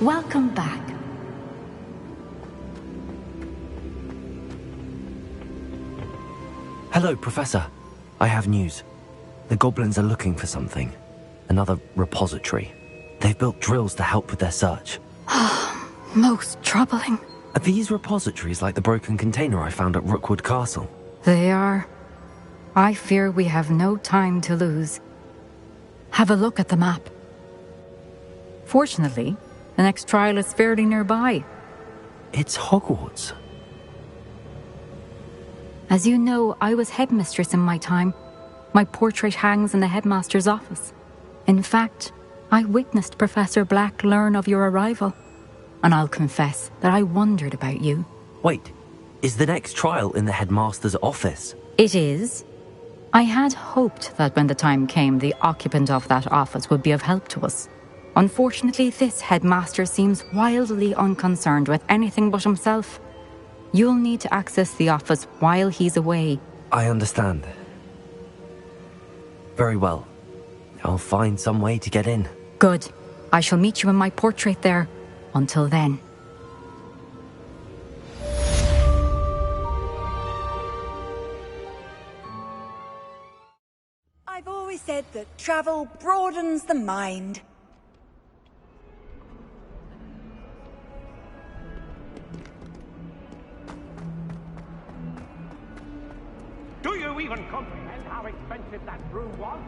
Welcome back. Hello, Professor. I have news. The goblins are looking for something. Another repository. They've built drills to help with their search. Most troubling. Are these repositories like the broken container I found at Rookwood Castle? They are. I fear we have no time to lose. Have a look at the map. Fortunately, the next trial is fairly nearby. It's Hogwarts. As you know, I was headmistress in my time. My portrait hangs in the headmaster's office. In fact, I witnessed Professor Black learn of your arrival. And I'll confess that I wondered about you. Wait, is the next trial in the headmaster's office? It is. I had hoped that when the time came, the occupant of that office would be of help to us. Unfortunately, this headmaster seems wildly unconcerned with anything but himself. You'll need to access the office while he's away. I understand. Very well. I'll find some way to get in. Good. I shall meet you in my portrait there. Until then. I've always said that travel broadens the mind. Do you even comprehend how expensive that room was?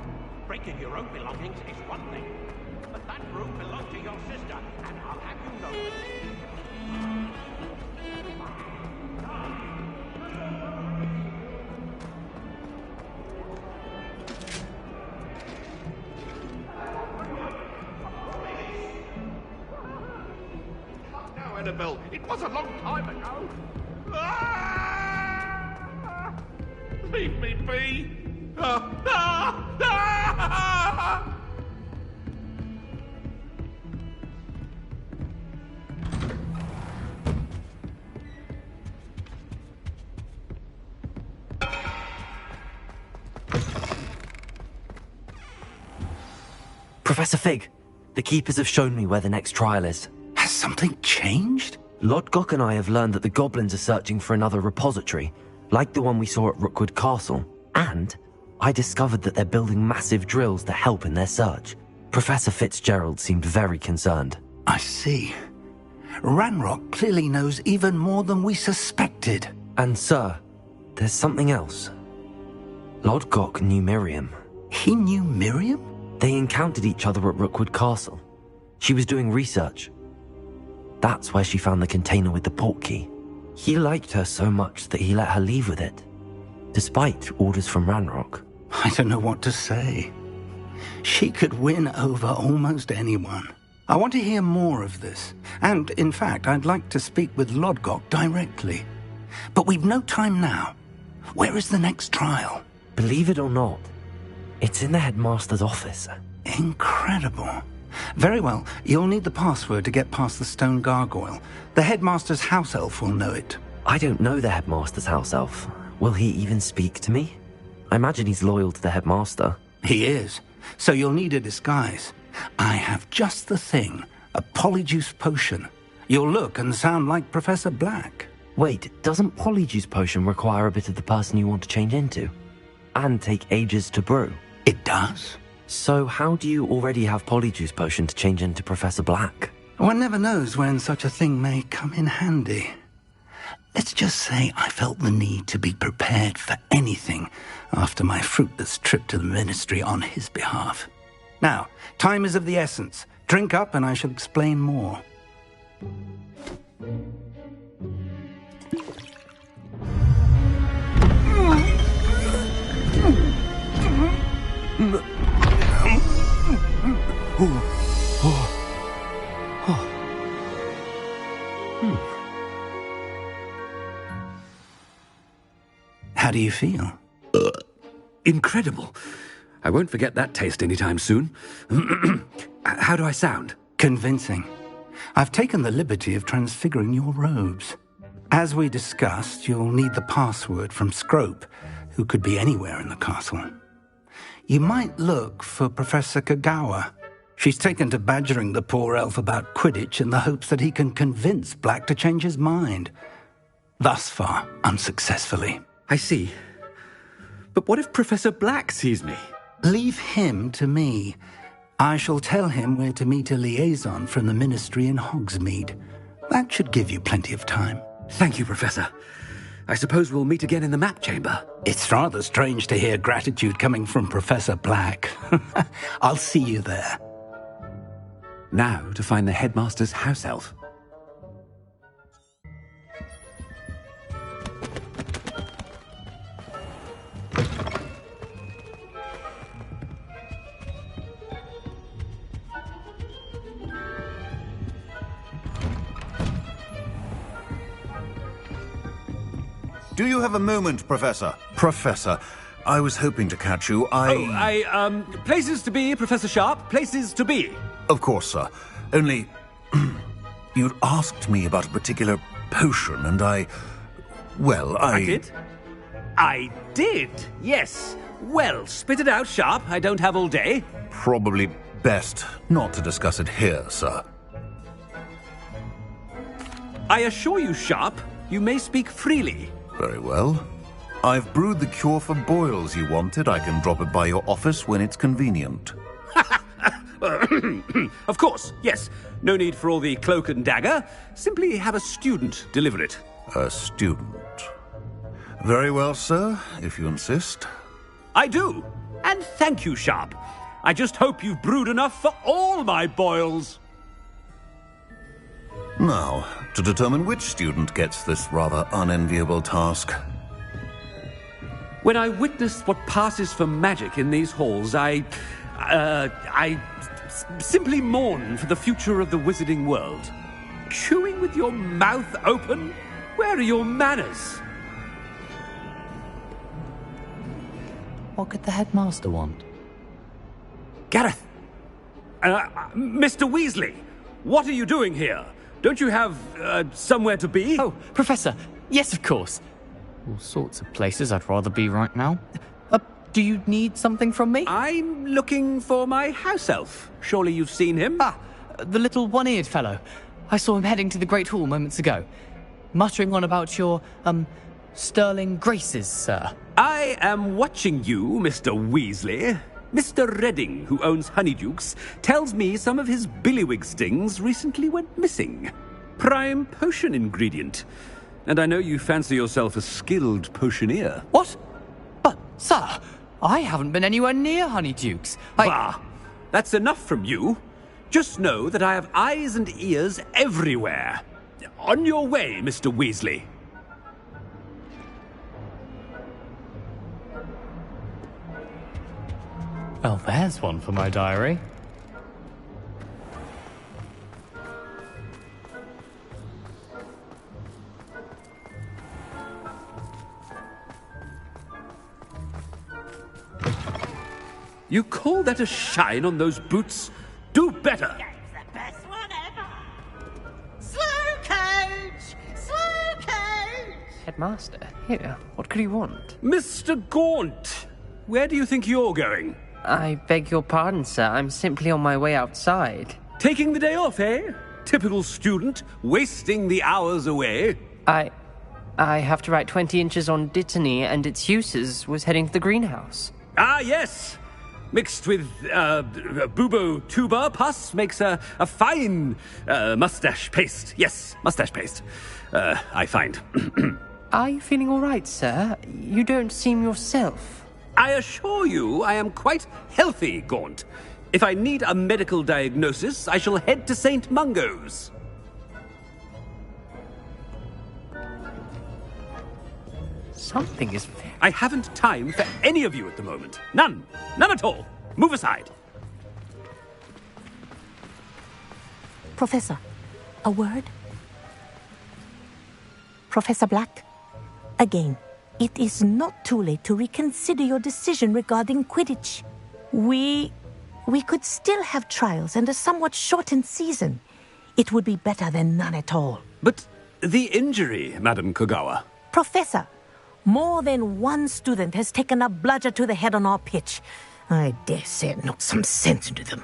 Breaking your own belongings is one thing, but that room belonged to your sister, and I'll have you know it. No, Annabelle, it was a long time ago. Leave me be! Professor Fig, the Keepers have shown me where the next trial is. Has something changed? Lodgok and I have learned that the goblins are searching for another repository, like the one we saw at Rookwood Castle. And I discovered that they're building massive drills to help in their search. Professor Fitzgerald seemed very concerned. I see. Ranrock clearly knows even more than we suspected. And sir, there's something else. Lodgok knew Miriam. He knew Miriam? They encountered each other at Rookwood Castle. She was doing research. That's where she found the container with the portkey. He liked her so much that he let her leave with it, despite orders from Ranrock. I don't know what to say. She could win over almost anyone. I want to hear more of this. And, in fact, I'd like to speak with Lodgok directly. But we've no time now. Where is the next trial? Believe it or not, it's in the headmaster's office. Incredible. Very well, you'll need the password to get past the stone gargoyle. The headmaster's house elf will know it. I don't know the headmaster's house elf. Will he even speak to me? I imagine he's loyal to the headmaster. He is. So you'll need a disguise. I have just the thing. A polyjuice potion. You'll look and sound like Professor Black. Wait, doesn't polyjuice potion require a bit of the person you want to change into? And take ages to brew? It does. So how do you already have polyjuice potion to change into Professor Black? One never knows when such a thing may come in handy. Let's just say I felt the need to be prepared for anything after my fruitless trip to the ministry on his behalf. Now, time is of the essence. Drink up and I shall explain more. How do you feel? Incredible. I won't forget that taste anytime soon. How do I sound? Convincing. I've taken the liberty of transfiguring your robes. As we discussed, you'll need the password from Scrope, who could be anywhere in the castle. You might look for Professor Kagawa. She's taken to badgering the poor elf about Quidditch in the hopes that he can convince Black to change his mind. Thus far, unsuccessfully. I see. But what if Professor Black sees me? Leave him to me. I shall tell him where to meet a liaison from the Ministry in Hogsmeade. That should give you plenty of time. Thank you, Professor. I suppose we'll meet again in the map chamber. It's rather strange to hear gratitude coming from Professor Black. I'll see you there. Now to find the headmaster's house elf. Do you have a moment, Professor? Professor, I was hoping to catch you. Places to be, Professor Sharp. Places to be. Of course, sir. Only, you'd asked me about a particular potion, and I did? I did, yes. Well, spit it out, Sharp. I don't have all day. Probably best not to discuss it here, sir. I assure you, Sharp, you may speak freely. Very well. I've brewed the cure for boils you wanted. I can drop it by your office when it's convenient. Of course, yes. No need for all the cloak and dagger. Simply have a student deliver it. A student. Very well, sir, if you insist. I do. And thank you, Sharp. I just hope you've brewed enough for all my boils. Now, to determine which student gets this rather unenviable task. When I witness what passes for magic in these halls, I simply mourn for the future of the wizarding world. Chewing with your mouth open? Where are your manners? What could the headmaster want? Gareth! Mr. Weasley, what are you doing here? Don't you have, somewhere to be? Oh, Professor, yes, of course. All sorts of places I'd rather be right now. Do you need something from me? I'm looking for my house elf. Surely you've seen him? Ah, the little one-eared fellow. I saw him heading to the Great Hall moments ago. Muttering on about your, sterling graces, sir. I am watching you, Mr. Weasley. Mr. Redding, who owns Honeydukes, tells me some of his billywig stings recently went missing. Prime potion ingredient. And I know you fancy yourself a skilled potioneer. What? But, sir, I haven't been anywhere near Honeydukes. Bah! That's enough from you. Just know that I have eyes and ears everywhere. On your way, Mr. Weasley. Well, there's one for my diary. You call that a shine on those boots? Do better! That's the best one ever! Slow coach! Slow coach! Headmaster, here, what could he want? Mr. Gaunt! Where do you think you're going? I beg your pardon, sir. I'm simply on my way outside. Taking the day off, eh? Typical student, wasting the hours away. I have to write 20 inches on Dittany and its uses. Was heading to the greenhouse. Ah, yes! Mixed with, bubo tuber pus makes a fine, mustache paste. Yes, mustache paste. I find. Are you feeling all right, sir? You don't seem yourself. I assure you I am quite healthy, Gaunt. If I need a medical diagnosis, I shall head to St. Mungo's. Something is... I haven't time for any of you at the moment. None. None at all. Move aside. Professor, a word? Professor Black, again. It is not too late to reconsider your decision regarding Quidditch. We could still have trials and a somewhat shortened season. It would be better than none at all. But the injury, Madam Kogawa. Professor, more than one student has taken a bludger to the head on our pitch. I dare say it knocked some sense into them.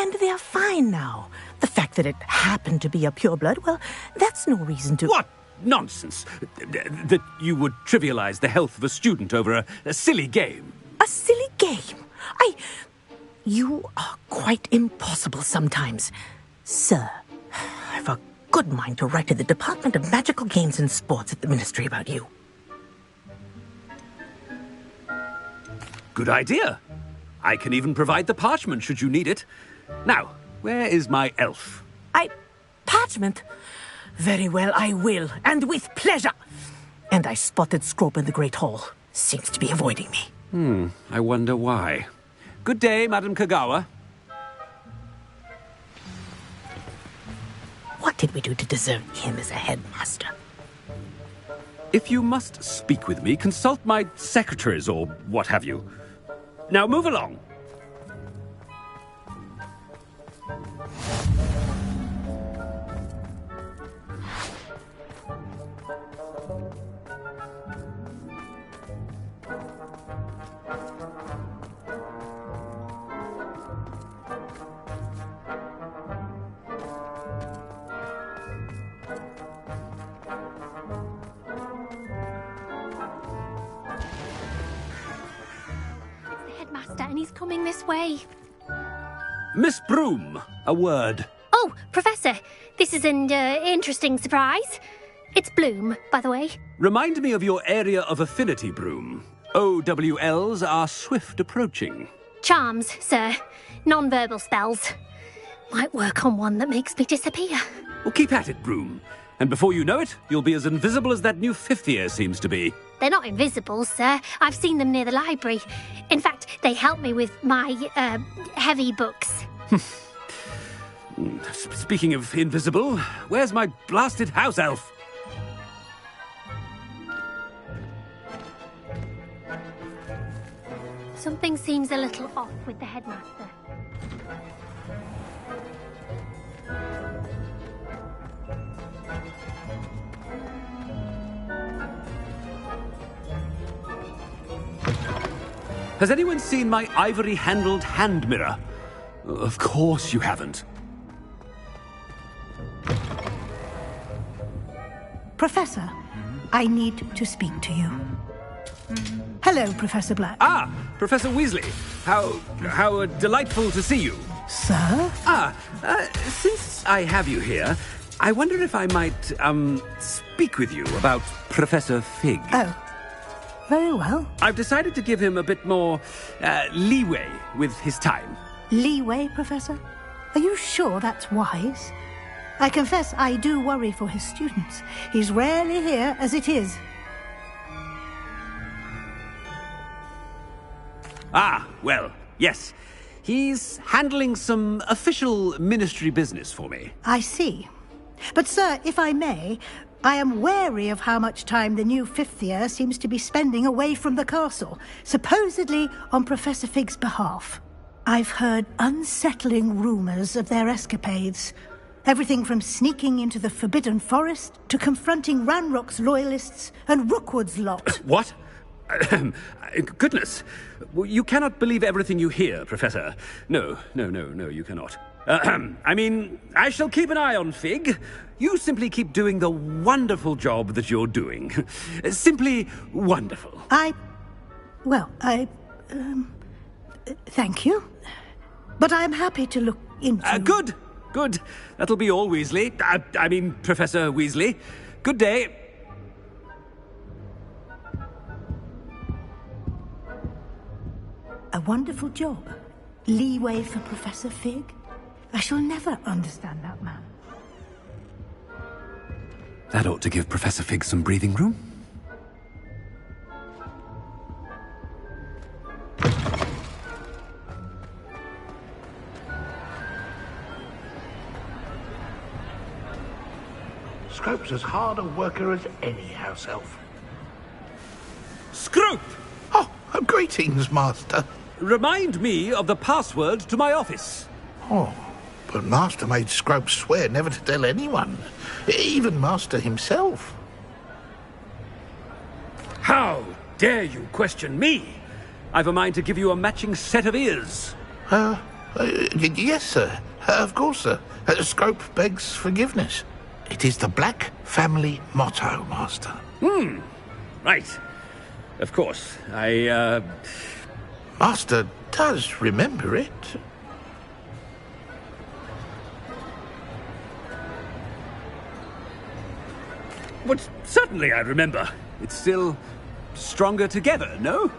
And they're fine now. The fact that it happened to be a pureblood, well, that's no reason to... What nonsense! That you would trivialize the health of a student over a silly game. A silly game? You are quite impossible sometimes. Sir, I've a good mind to write to the Department of Magical Games and Sports at the Ministry about you. Good idea. I can even provide the parchment should you need it. Now, where is my elf? Parchment? Very well, I will, and with pleasure. And I spotted Scrope in the Great Hall. Seems to be avoiding me. I wonder why. Good day, Madam Kagawa. What did we do to deserve him as a headmaster? If you must speak with me, consult my secretaries or what have you. Now move along. And he's coming this way. Miss Broom, a word. Oh, Professor, this is an interesting surprise. It's Bloom, by the way. Remind me of your area of affinity, Broom. OWLs are swift approaching. Charms, sir. Non-verbal spells. Might work on one that makes me disappear. Well, keep at it, Broom. And before you know it, you'll be as invisible as that new fifth year seems to be. They're not invisible, sir. I've seen them near the library. In fact, they help me with my, heavy books. Speaking of invisible, where's my blasted house elf? Something seems a little off with the headmaster. Has anyone seen my ivory-handled hand mirror? Of course you haven't. Professor, I need to speak to you. Hello, Professor Black. Ah, Professor Weasley. How delightful to see you. Sir? Since I have you here, I wonder if I might, speak with you about Professor Fig. Oh. Very well. I've decided to give him a bit more, leeway with his time. Leeway, Professor? Are you sure that's wise? I confess I do worry for his students. He's rarely here as it is. Ah, well, yes. He's handling some official ministry business for me. I see. But, sir, if I may, I am wary of how much time the new fifth year seems to be spending away from the castle, supposedly on Professor Fig's behalf. I've heard unsettling rumours of their escapades. Everything from sneaking into the Forbidden Forest to confronting Ranrock's loyalists and Rookwood's lot. What? Goodness. You cannot believe everything you hear, Professor. No, you cannot. I mean, I shall keep an eye on Fig. You simply keep doing the wonderful job that you're doing. Simply wonderful. Thank you. But I'm happy to look into... Good. That'll be all, Weasley. I mean, Professor Weasley. Good day. A wonderful job. Leeway for Professor Fig. I shall never understand that man. That ought to give Professor Fig some breathing room. Scrope's as hard a worker as any house elf. Scrope! Oh, greetings, Master. Remind me of the password to my office. Oh, but Master made Scrope swear never to tell anyone, even Master himself. How dare you question me? I've a mind to give you a matching set of ears. Yes, sir. Of course, sir. Scrope begs forgiveness. It is the Black family motto, Master. Right. Of course. Master does remember it. But certainly I remember. It's still stronger together, no?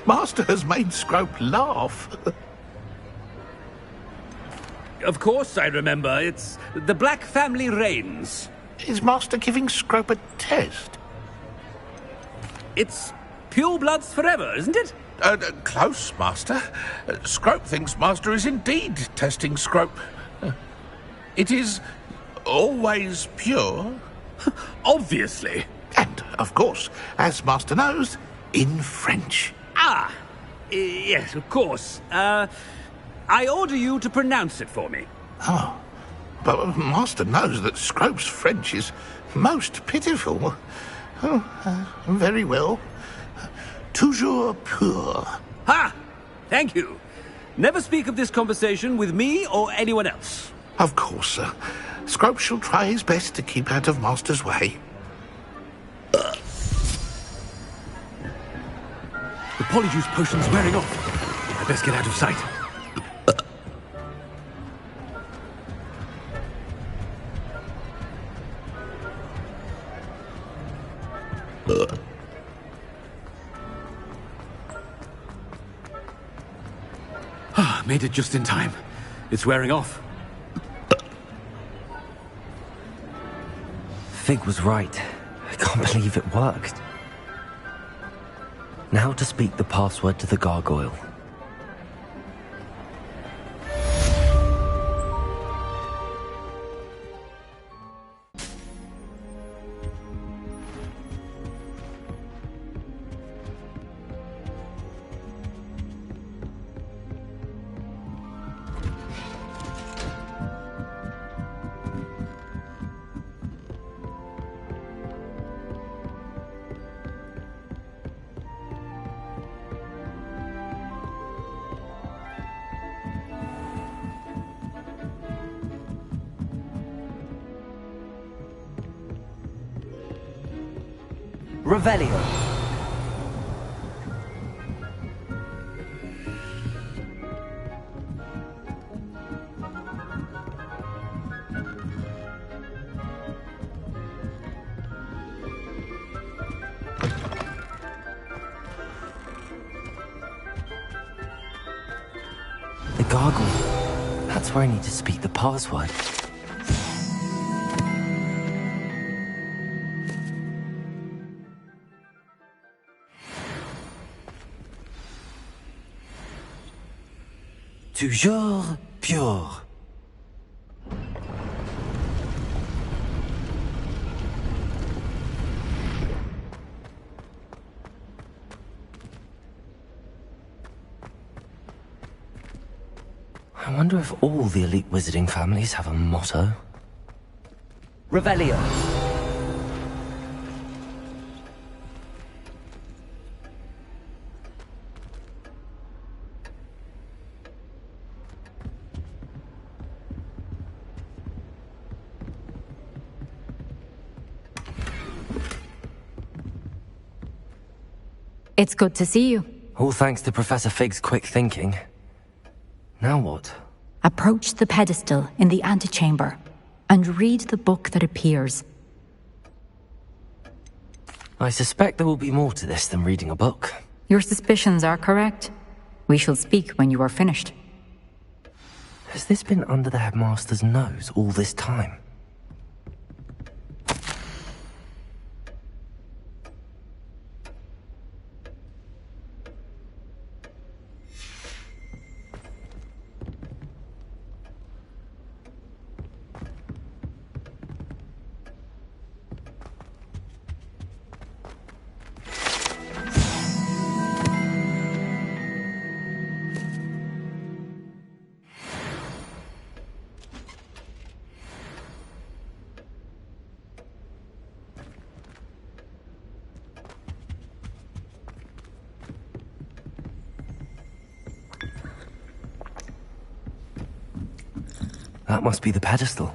Master has made Scrope laugh. Of course I remember. It's the Black family reigns. Is Master giving Scrope a test? It's pure bloods forever, isn't it? Close, Master. Scrope thinks Master is indeed testing Scrope. It is always pure. Obviously. And, of course, as Master knows, in French. Yes, of course. I order you to pronounce it for me. Oh, but Master knows that Scrope's French is most pitiful. Very well. Toujours pur. Ha! Thank you. Never speak of this conversation with me or anyone else. Of course, sir. Scrope shall try his best to keep out of Master's way. The polyjuice potion's wearing off. I best get out of sight. Made it just in time. It's wearing off. Fig was right. I can't believe it worked. Now to speak the password to the gargoyle. Revelio. The gargoyle. That's where I need to speak the password. Toujours pure. I wonder if all the elite wizarding families have a motto. Revelio. It's good to see you. All thanks to Professor Fig's quick thinking. Now what? Approach the pedestal in the antechamber and read the book that appears. I suspect there will be more to this than reading a book. Your suspicions are correct. We shall speak when you are finished. Has this been under the headmaster's nose all this time? That must be the pedestal.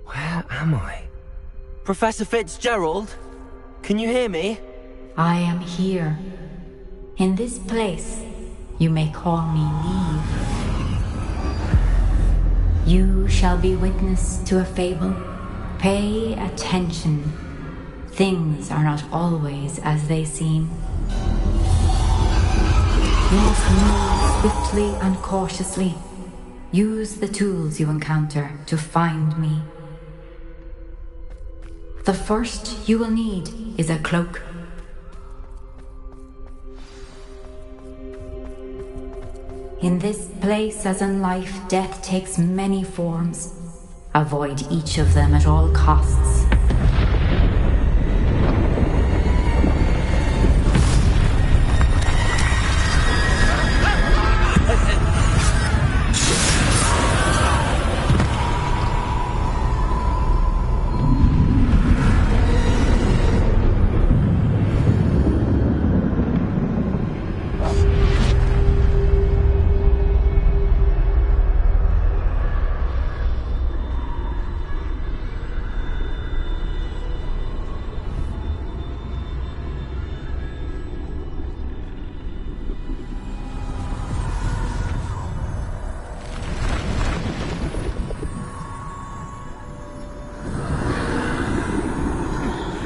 Where am I? Professor Fitzgerald? Can you hear me? I am here. In this place, you may call me Neve. You shall be witness to a fable. Pay attention. Things are not always as they seem. You must move swiftly and cautiously. Use the tools you encounter to find me. The first you will need is a cloak. In this place, as in life, death takes many forms. Avoid each of them at all costs.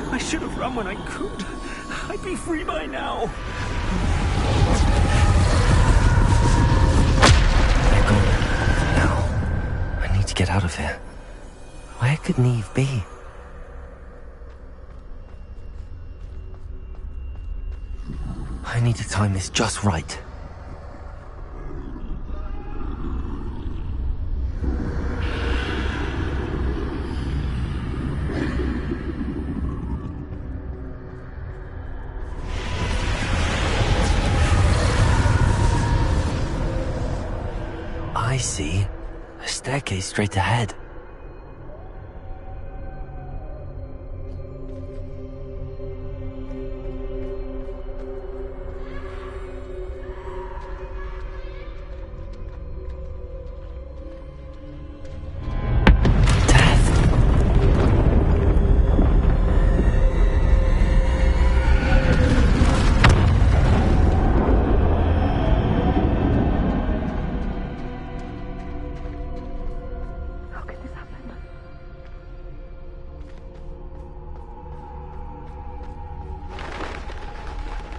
I should have run when I could. I'd be free by now. They're gone. Now, I need to get out of here. Where could Neve be? I need to time this just right. I see. A staircase straight ahead.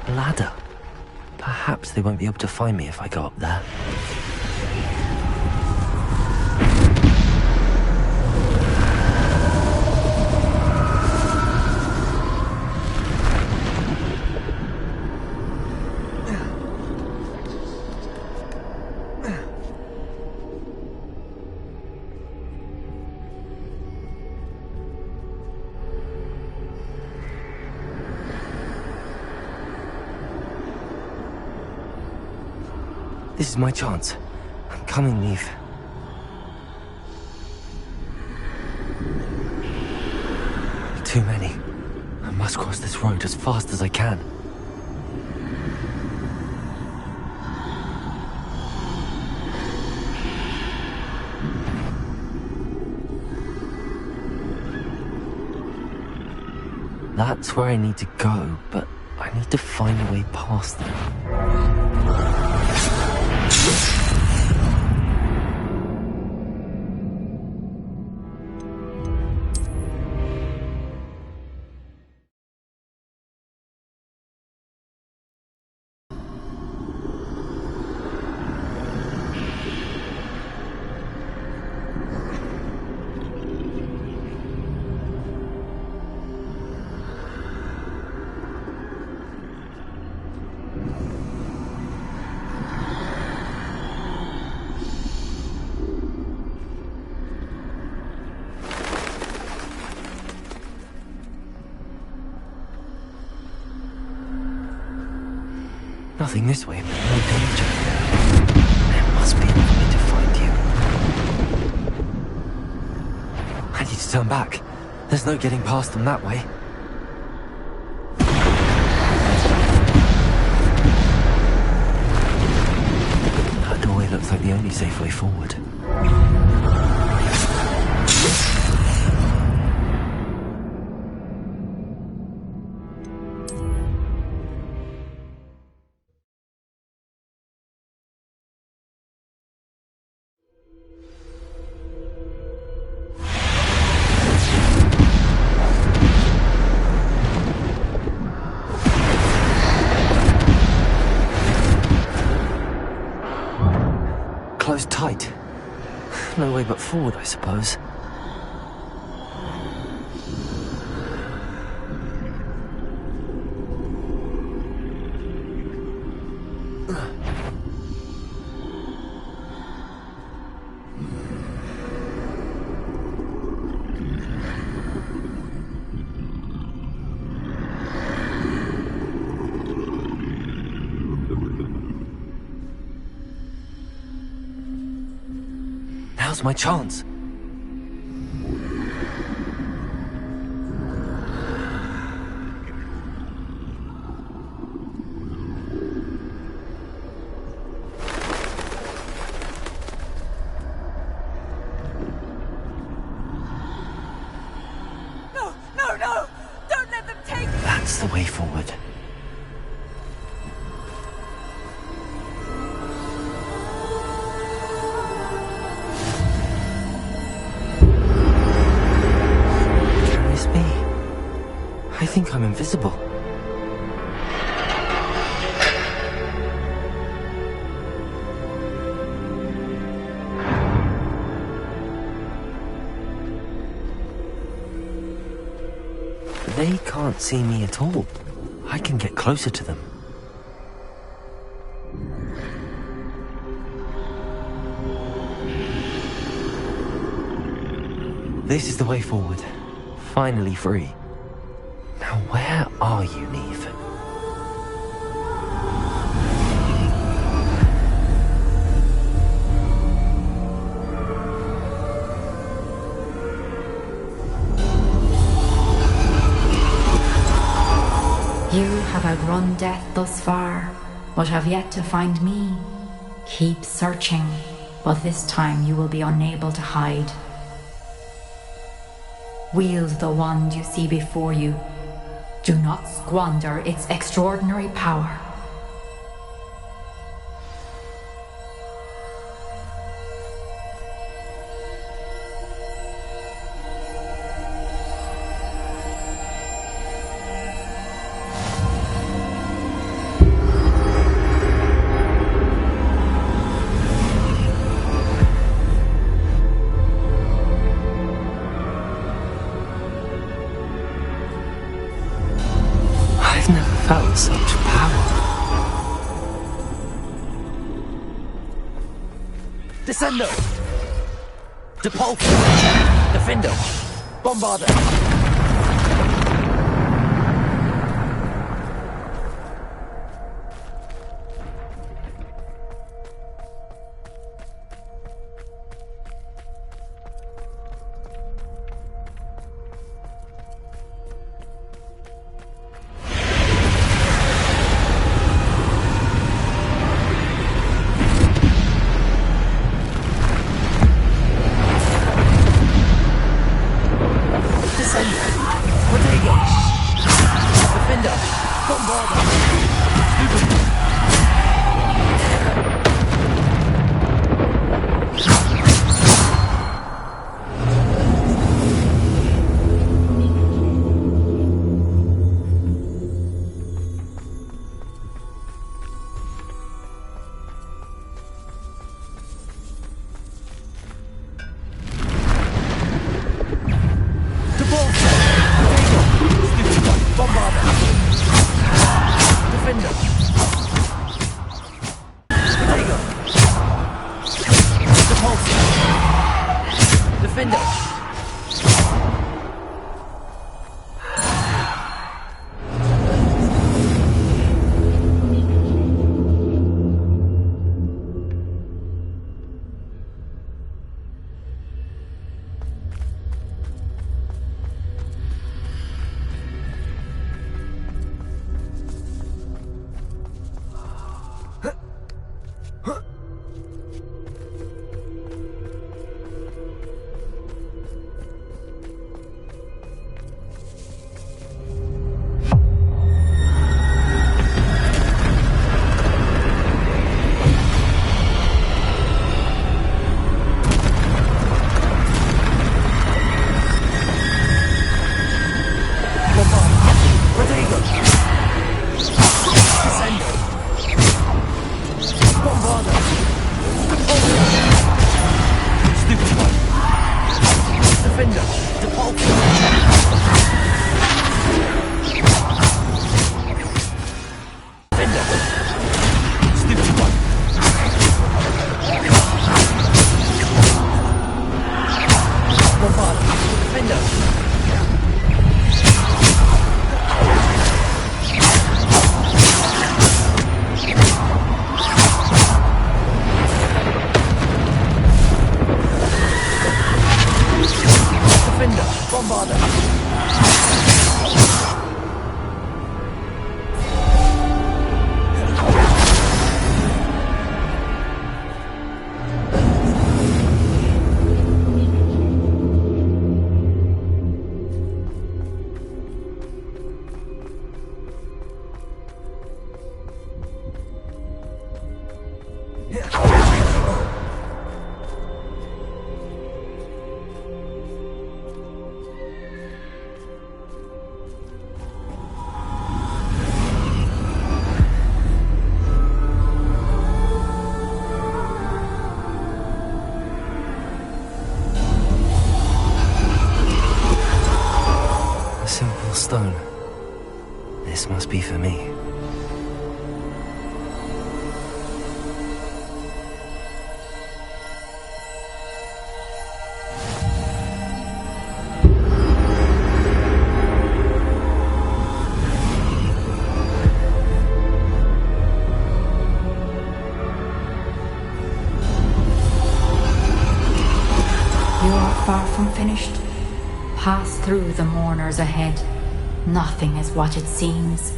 Ladder. Perhaps they won't be able to find me if I go up there. This is my chance. I'm coming, Neve. Too many. I must cross this road as fast as I can. That's where I need to go, but I need to find a way past them. Nothing this way, but no danger. There must must be another way to find you. I need to turn back. There's no getting past them that way. That doorway looks like the only safe way forward. Closed tight. No way but forward, I suppose. Now's my chance. No, no, no! Don't let them take me! That's the way forward. I think I'm invisible. They can't see me at all. I can get closer to them. This is the way forward. Finally free. Now where are you, Neve? You have outrun death thus far, but have yet to find me. Keep searching, but this time you will be unable to hide. Wield the wand you see before you. Do not squander its extraordinary power. I've never felt such power. Descendo! Depulso! Defendo! Bombarda! Descendo! Defender! Stone. This must be for me. You are far from finished. Pass through the mourners ahead. Nothing is what it seems.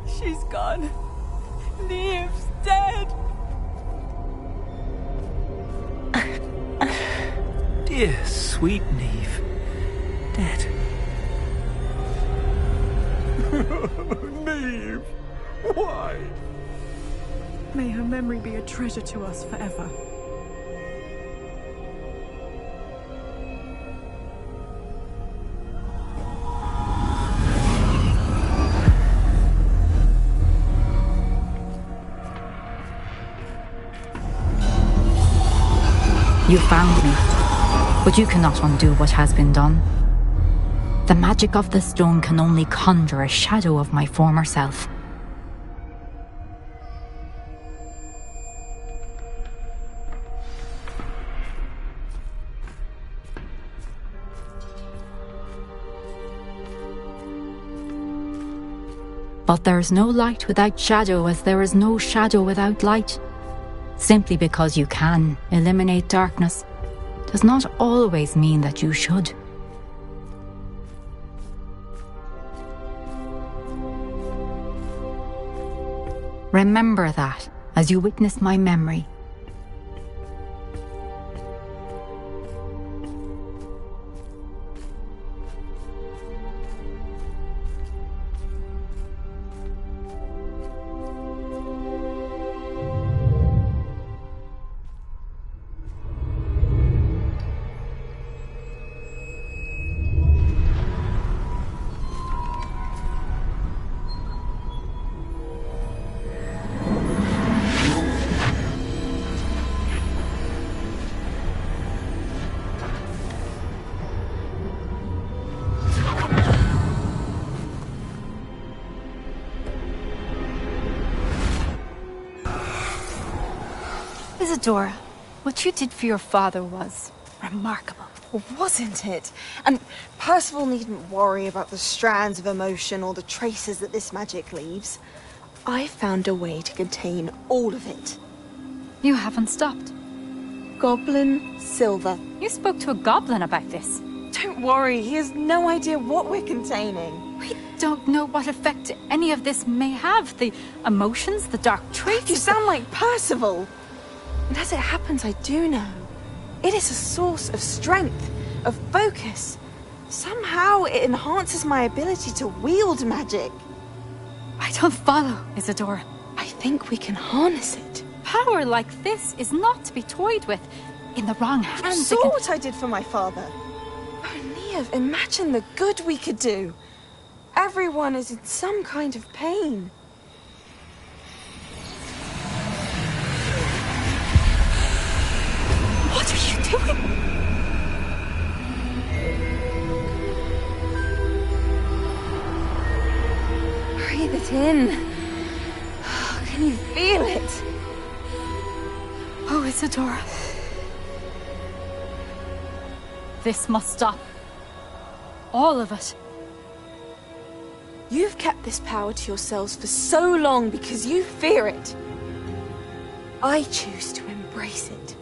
She's gone. Neve's dead. Dear, sweet Neve. Dead. Neve! Why? May her memory be a treasure to us forever. You found me, but you cannot undo what has been done. The magic of the stone can only conjure a shadow of my former self. But there is no light without shadow, as there is no shadow without light. Simply because you can eliminate darkness does not always mean that you should. Remember that as you witness my memory. Isadora, what you did for your father was remarkable. Well, wasn't it? And Percival needn't worry about the strands of emotion or the traces that this magic leaves. I found a way to contain all of it. You haven't stopped. Goblin Silver. You spoke to a goblin about this. Don't worry, he has no idea what we're containing. We don't know what effect any of this may have. The emotions, the dark traits. You sound like Percival. And as it happens, I do know. It is a source of strength, of focus. Somehow it enhances my ability to wield magic. I don't follow, Isadora. I think we can harness it. Power like this is not to be toyed with. In the wrong hands. You saw what I did for my father. Oh, Neve, imagine the good we could do. Everyone is in some kind of pain. Breathe it in. Can you feel it? Oh, Isadora. This must stop. All of it. You've kept this power to yourselves for so long because you fear it. I choose to embrace it.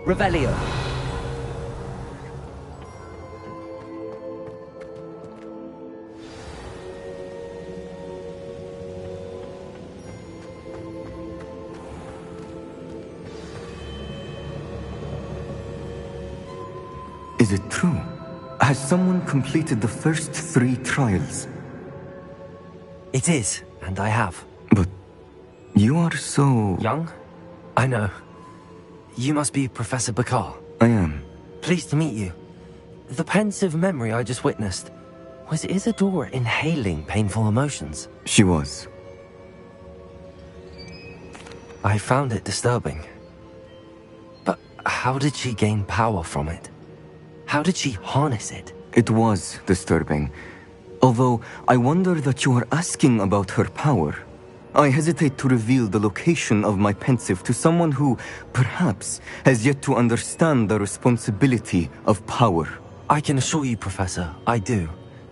Revelio. Is it true? Has someone completed the first 3 trials? It is, and I have. But you are so... young? I know. You must be Professor Bakar. I am. Pleased to meet you. The pensive memory I just witnessed, was Isadora inhaling painful emotions? She was. I found it disturbing. But how did she gain power from it? How did she harness it? It was disturbing. Although, I wonder that you are asking about her power. I hesitate to reveal the location of my pensive to someone who, perhaps, has yet to understand the responsibility of power. I can assure you, Professor, I do.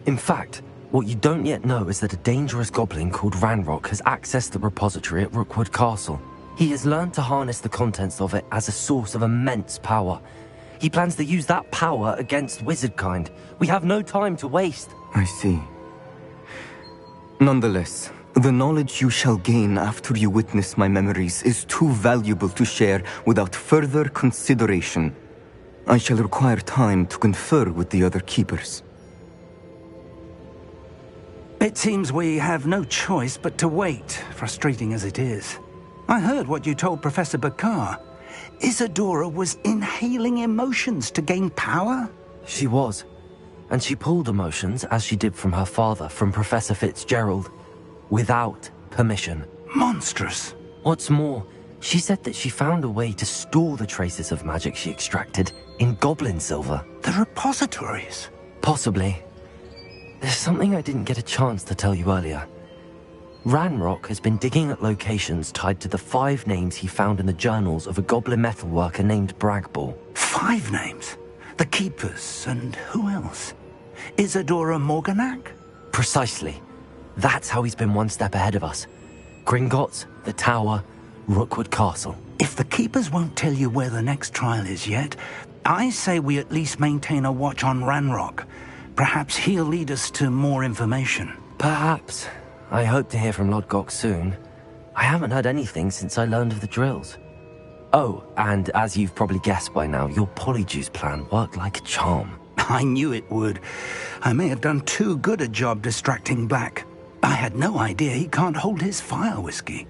In fact, what you don't yet know is that a dangerous goblin called Ranrock has accessed the repository at Rookwood Castle. He has learned to harness the contents of it as a source of immense power. He plans to use that power against wizardkind. We have no time to waste. I see. Nonetheless, the knowledge you shall gain after you witness my memories is too valuable to share without further consideration. I shall require time to confer with the other keepers. It seems we have no choice but to wait, frustrating as it is. I heard what you told Professor Bakar. Isadora was inhaling emotions to gain power? She was. And she pulled emotions, as she did from her father, from Professor Fitzgerald, without permission. Monstrous. What's more, she said that she found a way to store the traces of magic she extracted in goblin silver. The repositories? Possibly. There's something I didn't get a chance to tell you earlier. Ranrock has been digging at locations tied to the 5 names he found in the journals of a goblin metalworker named Bragball. 5 names? The Keepers, and who else? Isadora Morganac? Precisely. That's how he's been one step ahead of us. Gringotts, the Tower, Rookwood Castle. If the Keepers won't tell you where the next trial is yet, I say we at least maintain a watch on Ranrock. Perhaps he'll lead us to more information. Perhaps. I hope to hear from Lodgok soon. I haven't heard anything since I learned of the drills. Oh, and as you've probably guessed by now, your polyjuice plan worked like a charm. I knew it would. I may have done too good a job distracting Black. I had no idea he can't hold his fire whiskey.